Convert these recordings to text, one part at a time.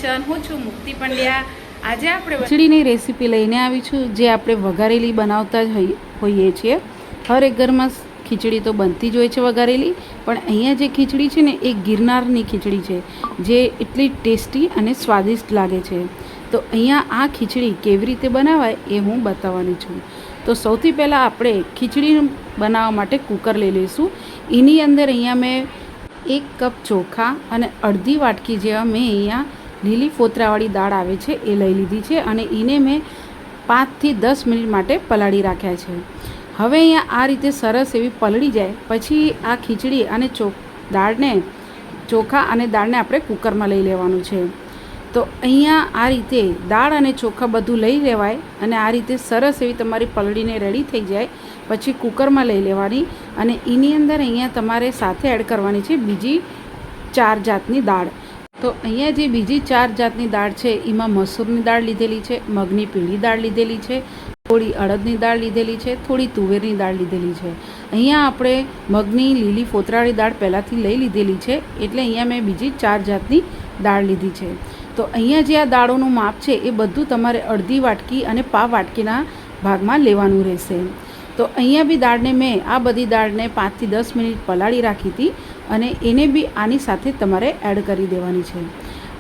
Kitchen. હું છું મુક્તિ પંડ્યા. આજે આપણે ખીચડીની રેસીપી લઈને આવી છું, જે આપણે વઘારેલી બનાવતા જ હોઈએ છીએ. હર એક ઘરમાં ખીચડી તો બનતી જ હોય છે વઘારેલી, પણ અહીંયા જે ખીચડી છે ને એ ગિરનારની ખીચડી છે, જે એટલી ટેસ્ટી અને સ્વાદિષ્ટ લાગે છે. તો અહીંયા આ ખીચડી કેવી રીતે બનાવાય એ હું બતાવવાની છું. તો સૌથી પહેલાં આપણે ખીચડી બનાવવા માટે કુકર લઈ લઈશું. એની અંદર અહીંયા મેં 1 કપ ચોખા અને અડધી વાટકી જેવા મેં અહીંયા લીલી ફોતરાવાળી દાળ આવે છે એ લઈ લીધી છે, અને એને મેં 5 થી 10 મિનિટ માટે પલાળી રાખ્યા છે. હવે અહીંયા આ રીતે સરસ એવી પલળી જાય પછી આ ખીચડી અને ચોખા અને દાળને આપણે કુકરમાં લઈ લેવાનું છે. તો અહીંયા આ રીતે દાળ અને ચોખા બધું લઈ લેવાય, અને આ રીતે સરસ એવી તમારી પલળીને રેડી થઈ જાય પછી કુકરમાં લઈ લેવાની, અને એની અંદર અહીંયા તમારે સાથે એડ કરવાની છે બીજી 4 જાતની દાળ. તો અહીંયા જે બીજી 4 જાતની દાળ છે એમાં મસૂરની દાળ લીધેલી છે, મગની પીળી દાળ લીધેલી છે, થોડી અડદની દાળ લીધેલી છે, થોડી તુવેરની દાળ લીધેલી છે. અહીંયા આપણે મગની લીલી ફોતરાવાળી દાળ પહેલાંથી લઈ લીધેલી છે, એટલે અહીંયા મેં બીજી 4 જાતની દાળ લીધી છે. તો અહીંયા જે આ દાળોનું માપ છે એ બધું તમારે અડધી વાટકી અને પાવ વાટકીના ભાગમાં લેવાનું રહેશે. તો અહીંયા બી દાળને મેં આ બધી દાળને 5 થી 10 મિનિટ પલાળી રાખી હતી, અને એને બી આની સાથે તમારે એડ કરી દેવાની છે.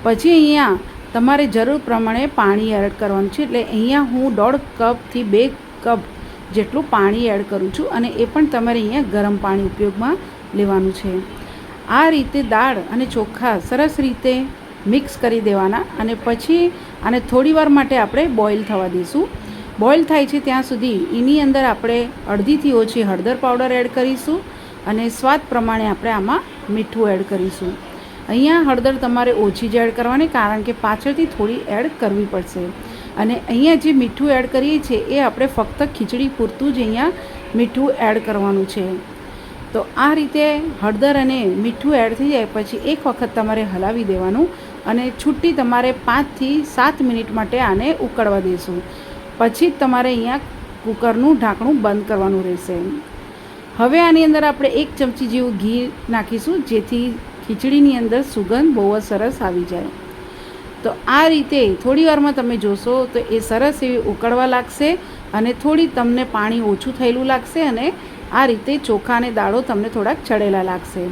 પછી અહીંયા તમારે જરૂર પ્રમાણે પાણી એડ કરવાનું છે. એટલે અહીંયા હું 1.5 કપથી 2 કપ જેટલું પાણી એડ કરું છું, અને એ પણ તમારે અહીંયા ગરમ પાણી ઉપયોગમાં લેવાનું છે. આ રીતે દાળ અને ચોખા સરસ રીતે મિક્સ કરી દેવાના, અને પછી આને થોડી વાર માટે આપણે બોઇલ થવા દઈશું. બોઇલ થાય છે ત્યાં સુધી એની અંદર આપણે અડધીથી ઓછી હળદર પાવડર એડ કરીશું, અને સ્વાદ પ્રમાણે આપણે આમાં મીઠું એડ કરીશું. અહીંયા હળદર તમારે ઓછી જ એડ કરવાની, કારણ કે પાછળથી થોડી એડ કરવી પડશે. અને અહીંયા જે મીઠું એડ કરીએ છીએ એ આપણે ફક્ત ખીચડી પૂરતું જ અહીંયા મીઠું એડ કરવાનું છે. તો આ રીતે હળદર અને મીઠું એડ થઈ જાય પછી એક વખત તમારે હલાવી દેવાનું, અને છૂટી તમારે 5 થી 7 મિનિટ માટે આને ઉકળવા દઈશું. પછી જ તમારે અહીંયા કુકરનું ઢાંકણું બંધ કરવાનું રહેશે. હવે આની અંદર આપણે 1 ચમચી જેવું ઘી નાખીશું, જેથી ખીચડીની અંદર સુગંધ બહુ જ સરસ આવી જાય. તો આ રીતે થોડી વારમાં તમે જોશો તો એ સરસ એવી ઉકળવા લાગશે, અને થોડી તમને પાણી ઓછું થયેલું લાગશે, અને આ રીતે ચોખા અને દાળો તમને થોડાક ચડેલા લાગશે.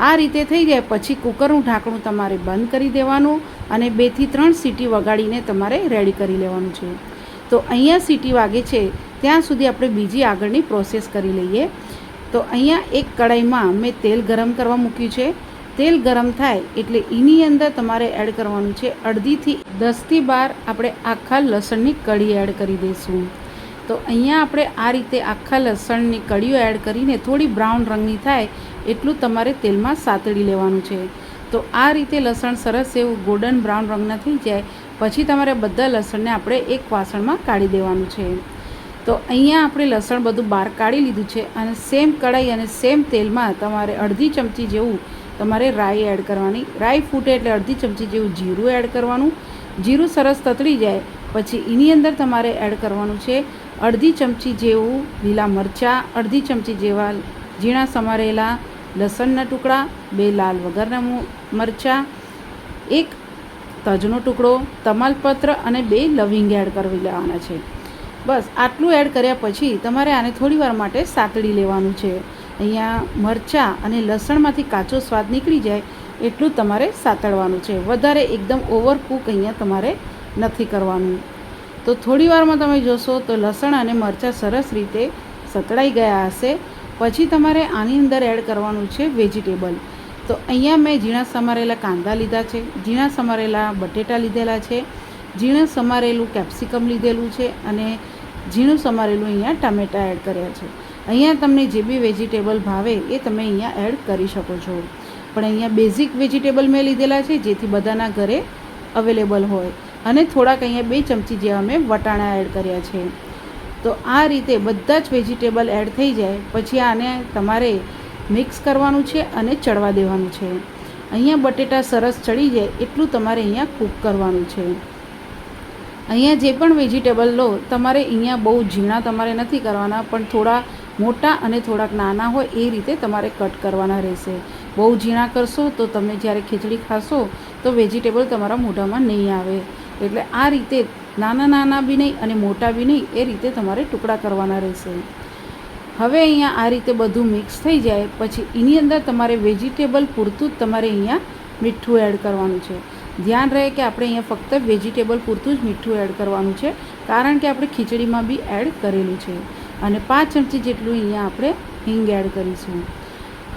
આ રીતે થઈ જાય પછી કુકરનું ઢાંકણું તમારે બંધ કરી દેવાનું, અને 2 થી 3 સીટી વગાડીને તમારે રેડી કરી લેવાનું છે. તો અહીંયા સીટી વાગે છે ત્યાં સુધી આપણે બીજી આગળની પ્રોસેસ કરી લઈએ. તો અહીંયા એક કઢાઈમાં મેં તેલ ગરમ કરવા મૂક્યું છે. તેલ ગરમ થાય એટલે એની અંદર તમારે એડ કરવાનું છે 10 થી 12 આપણે આખા લસણની કળી એડ કરી દઈશું. તો અહીંયા આપણે આ રીતે આખા લસણની કળીઓ એડ કરીને થોડી બ્રાઉન રંગની થાય એટલું તમારે તેલમાં સાતળી લેવાનું છે. તો આ રીતે લસણ સરસ એવું ગોલ્ડન બ્રાઉન રંગના થઈ જાય પછી તમારે બધા લસણને આપણે એક વાસણમાં કાઢી દેવાનું છે. તો અહીંયા આપણે લસણ બધું બહાર કાઢી લીધું છે, અને સેમ કઢાઈ અને સેમ તેલમાં તમારે અડધી ચમચી જેવું તમારે રાઈ એડ કરવાની. રાઈ ફૂટે એટલે અડધી ચમચી જેવું જીરું એડ કરવાનું. જીરું સરસ તતળી જાય પછી એની અંદર તમારે એડ કરવાનું છે અડધી ચમચી જેવું લીલા મરચાં, અડધી ચમચી જેવા ઝીણા સમારેલા લસણના ટુકડા, 2 લાલ વગરના મરચાં, 1 તજનો ટુકડો, તમાલપત્ર અને 2 લવિંગ એડ કરી લેવાના છે. બસ આટલું એડ કર્યા પછી તમારે આને થોડી વાર માટે સાતળી લેવાનું છે. અહીંયા મરચાં અને લસણમાંથી કાચો સ્વાદ નીકળી જાય એટલું તમારે સાતળવાનું છે. વધારે એકદમ ઓવરકુક અહીંયા તમારે નથી કરવાનું. તો થોડી વારમાં તમે જોશો તો લસણ અને મરચાં સરસ રીતે સતળાઈ ગયા હશે. પછી તમારે આની અંદર એડ કરવાનું છે વેજીટેબલ. તો અહીંયા મેં ઝીણા સમારેલા કાંદા લીધા છે, ઝીણા સમારેલા બટેટા લીધેલા છે, ઝીણું સમારેલું કેપ્સિકમ લીધેલું છે, અને ઝીણું સમારેલું અહીંયા ટામેટાં એડ કર્યા છે. અહીંયા તમને જે બી વેજીટેબલ ભાવે એ તમે અહીંયા એડ કરી શકો છો, પણ અહીંયા બેઝિક વેજીટેબલ મેં લીધેલા છે જેથી બધાના ઘરે અવેલેબલ હોય, અને થોડાક અહીંયા 2 ચમચી જેવા મેં વટાણા એડ કર્યા છે. તો આ રીતે બધા જ વેજીટેબલ એડ થઈ જાય પછી આને તમારે મિક્સ કરવાનું છે અને ચડવા દેવાનું છે. અહીંયા બટેટા સરસ ચડી જાય એટલું તમારે અહીંયા કૂક કરવાનું છે. અહીંયા જે પણ વેજીટેબલ લો તમારે અહીંયા બહુ ઝીણા તમારે નથી કરવાના, પણ થોડા મોટા અને થોડાક નાના હોય એ રીતે તમારે કટ કરવાના રહેશે. બહુ ઝીણા કરશો તો તમે જ્યારે ખીચડી ખાશો તો તો વેજીટેબલ તમારા મોઢામાં નહીં આવે. એટલે આ રીતે નાના નાના બી નહીં અને મોટા બી નહીં, એ રીતે તમારે ટુકડા કરવાના રહેશે. હવે અહીંયા આ રીતે બધું મિક્સ થઈ જાય પછી એની અંદર તમારે વેજીટેબલ પૂરતું જ તમારે અહીંયા મીઠું એડ કરવાનું છે. ધ્યાન રહે કે આપણે અહીંયા ફક્ત વેજીટેબલ પૂરતું જ મીઠું એડ કરવાનું છે, કારણ કે આપણે ખીચડીમાં બી એડ કરેલું છે. અને 5 ચમચી જેટલું અહીંયા આપણે હિંગ એડ કરીશું.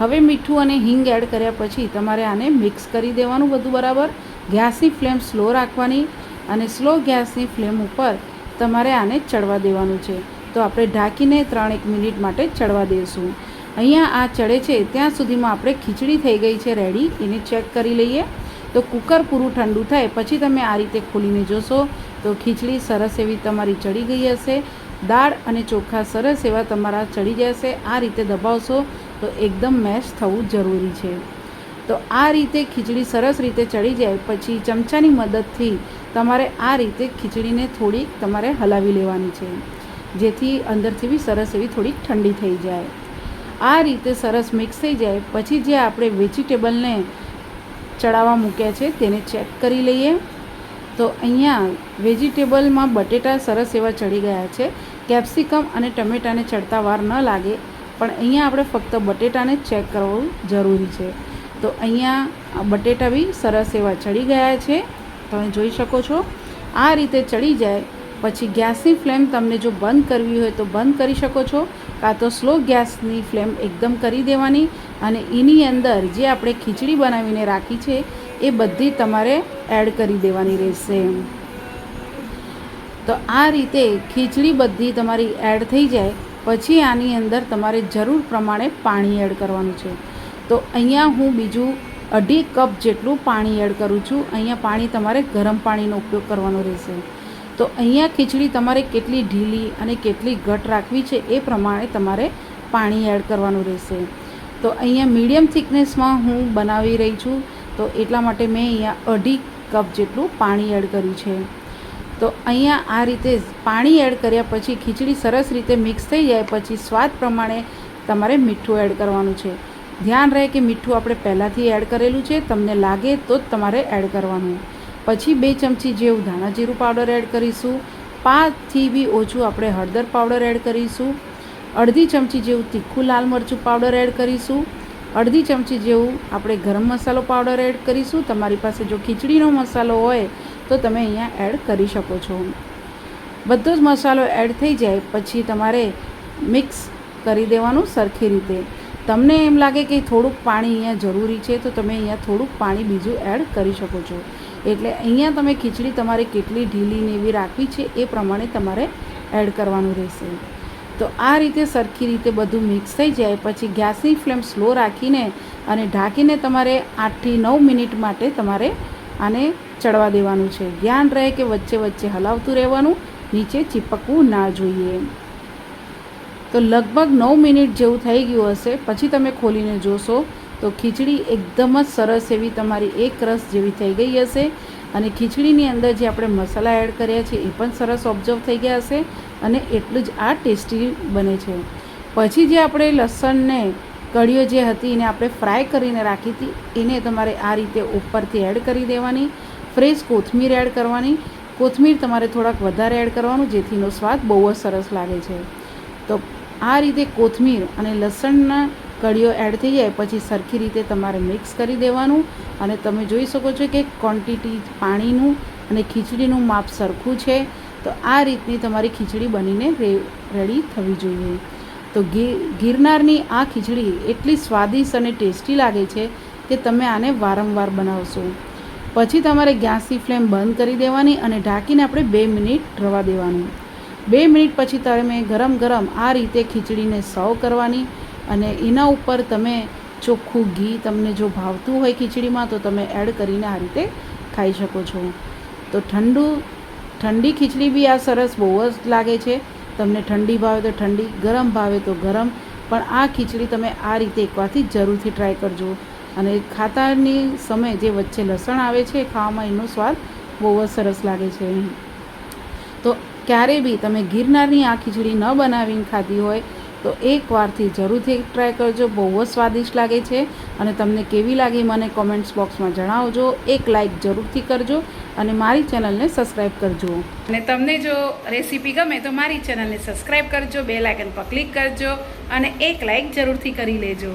હવે મીઠું અને હિંગ એડ કર્યા પછી તમારે આને મિક્સ કરી દેવાનું બધું બરાબર. ગેસની ફ્લેમ સ્લો રાખવાની અને સ્લો ગેસની ફ્લેમ ઉપર તમારે આને ચડવા દેવાનું છે. તો આપણે ઢાંકીને 3-1 મિનિટ માટે ચડવા દઈશું. અહીંયા આ ચડે છે ત્યાં સુધીમાં આપણે ખીચડી થઈ ગઈ છે રેડી, એને ચેક કરી લઈએ. તો કુકર પૂરું ઠંડુ થાય પછી તમે આ રીતે ખોલીને જોશો તો ખીચડી સરસ એવી તમારી ચડી ગઈ હશે. દાળ અને ચોખા સરસ એવા તમારા ચડી જશે. આ રીતે દબાવશો તો એકદમ મેશ થવું જરૂરી છે. તો આ રીતે ખીચડી સરસ રીતે ચડી જાય પછી ચમચાની મદદથી તમારે આ રીતે ખીચડીને થોડીક તમારે હલાવી લેવાની છે, જેથી અંદરથી બી સરસ એવી થોડીક ઠંડી થઈ જાય. આ રીતે સરસ મિક્સ થઈ જાય પછી જે આપણે વેજીટેબલને ચડાવવા મૂક્યા છે તેને ચેક કરી લઈએ. તો અહીંયા વેજીટેબલમાં બટેટા સરસ એવા ચડી ગયા છે. કેપ્સિકમ અને ટમેટાને ચડતા વાર ન લાગે, પણ અહીંયા આપણે ફક્ત બટેટાને ચેક કરવું જરૂરી છે. તો અહીંયા બટેટા બી સરસ એવા ચડી ગયા છે, તમે જોઈ શકો છો. આ રીતે ચડી જાય પછી ગેસની ફ્લેમ તમને જો બંધ કરવી હોય તો બંધ કરી શકો છો, કાં તો સ્લો ગેસની ફ્લેમ એકદમ કરી દેવાની અને એની અંદર જે આપણે ખીચડી બનાવીને રાખી છે એ બધી તમારે એડ કરી દેવાની રહેશે. તો આ રીતે ખીચડી બધી તમારી એડ થઈ જાય પછી આની અંદર તમારે જરૂર પ્રમાણે પાણી એડ કરવાનું છે. તો અહીંયા હું બીજું 2.5 કપ જેટલું પાણી એડ કરું છું. અહીંયા પાણી તમારે ગરમ પાણીનો ઉપયોગ કરવાનો રહેશે. તો અહીંયા ખીચડી તમારે કેટલી ઢીલી અને કેટલી ઘટ રાખવી છે એ પ્રમાણે તમારે પાણી એડ કરવાનું રહેશે. તો અહીંયા મીડિયમ થિકનેસમાં હું બનાવી રહી છું, તો એટલા માટે મેં અહીંયા 2.5 કપ જેટલું પાણી એડ કર્યું છે. તો અહીંયા આ રીતે પાણી એડ કર્યા પછી ખીચડી સરસ રીતે મિક્સ થઈ જાય પછી સ્વાદ પ્રમાણે તમારે મીઠું એડ કરવાનું છે. ધ્યાન રહે કે મીઠું આપણે પહેલાંથી એડ કરેલું છે, તમને લાગે તો જ તમારે એડ કરવાનું. પછી 2 ચમચી જેવું ધાણા જીરું પાવડર એડ કરીશું. 5થી બી ઓછું આપણે હળદર પાવડર એડ કરીશું. 1/2 ચમચી જેવું તીખું લાલ મરચું પાવડર એડ કરીશું. 1/2 ચમચી જેવું આપણે ગરમ મસાલો પાવડર એડ કરીશું. તમારી પાસે જો ખીચડીનો મસાલો હોય તો તમે અહીંયા એડ કરી શકો છો. બધો જ મસાલો એડ થઈ જાય પછી તમારે મિક્સ કરી દેવાનું સરખી રીતે. તમને એમ લાગે કે થોડુંક પાણી અહીંયા જરૂરી છે તો તમે અહીંયા થોડુંક પાણી બીજું એડ કરી શકો છો. એટલે અહીંયા તમે ખીચડી તમારે કેટલી ઢીલી ને એવી રાખવી છે એ પ્રમાણે તમારે એડ કરવાનું રહેશે. તો આ રીતે સરખી રીતે બધું મિક્સ થઈ જાય પછી ગેસની ફ્લેમ સ્લો રાખીને અને ઢાંકીને તમારે 8થી 9 મિનિટ માટે તમારે આને ચડવા દેવાનું છે. ધ્યાન રહે કે વચ્ચે વચ્ચે હલાવતું રહેવાનું, નીચે ચીપકવું ના જોઈએ. તો લગભગ 9 મિનિટ જેવું થઈ ગયું હશે પછી તમે ખોલીને જોશો તો ખીચડી એકદમ જ સરસ એવી તમારી એક રસ જેવી થઈ ગઈ હશે અને ખીચડીની અંદર જે આપણે મસાલા એડ કર્યા છે એ પણ સરસ ઓબ્ઝર્વ થઈ ગયા હશે અને એટલું જ આ ટેસ્ટી બને છે. પછી જે આપણે લસણને કળીઓ જે હતી એને આપણે ફ્રાય કરીને રાખી હતી એને તમારે આ રીતે ઉપરથી એડ કરી દેવાની. ફ્રેશ કોથમીર એડ કરવાની. કોથમીર તમારે થોડાક વધારે એડ કરવાનું જેથીનો સ્વાદ બહુ જ સરસ લાગે છે. તો આ રીતે કોથમીર અને લસણના કળીઓ એડ થઈ જાય પછી સરખી રીતે તમારે મિક્સ કરી દેવાનું અને તમે જોઈ શકો છો કે ક્વોન્ટિટી પાણીનું અને ખીચડીનું માપ સરખું છે. તો આ રીતની તમારી ખીચડી બનીને રેડી થવી જોઈએ. તો ગિરનારની આ ખીચડી એટલી સ્વાદિષ્ટ અને ટેસ્ટી લાગે છે કે તમે આને વારંવાર બનાવશો. પછી તમારે ગેસની ફ્લેમ બંધ કરી દેવાની અને ઢાંકીને આપણે 2 મિનિટ રવા દેવાનું. 2 મિનિટ પછી તમે ગરમ ગરમ આ રીતે ખીચડીને સર્વ કરવાની અને એના ઉપર તમે ચોખ્ખું ઘી તમને જો ભાવતું હોય ખીચડીમાં તો તમે એડ કરીને આ રીતે ખાઈ શકો છો. તો ઠંડી ખીચડી બી આ સરસ બહુ જ લાગે છે. તમને ઠંડી ભાવે તો ઠંડી, ગરમ ભાવે તો ગરમ, પણ આ ખીચડી તમે આ રીતે એકવારથી જરૂરથી ટ્રાય કરજો. અને ખાતાની સમય જે વચ્ચે લસણ આવે છે ખાવામાં એનો સ્વાદ બહુ જ સરસ લાગે છે. તો ક્યારે બી તમે ગિરનારની આ ખીચડી ન બનાવીને ખાધી હોય તો એકવારથી જરૂરથી ટ્રાય કરજો, બહુ જ સ્વાદિષ્ટ લાગે છે. અને તમને કેવી લાગી મને કોમેન્ટ્સ બોક્સમાં જણાવજો. એક લાઇક જરૂરથી કરજો અને મારી ચેનલને સબસ્ક્રાઈબ કરજો. અને તમને જો રેસીપી ગમે તો મારી ચેનલને સબસ્ક્રાઈબ કરજો, બેલ આઇકન પર ક્લિક કરજો અને એક લાઇક જરૂરથી કરી લેજો.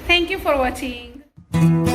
Thank you for watching.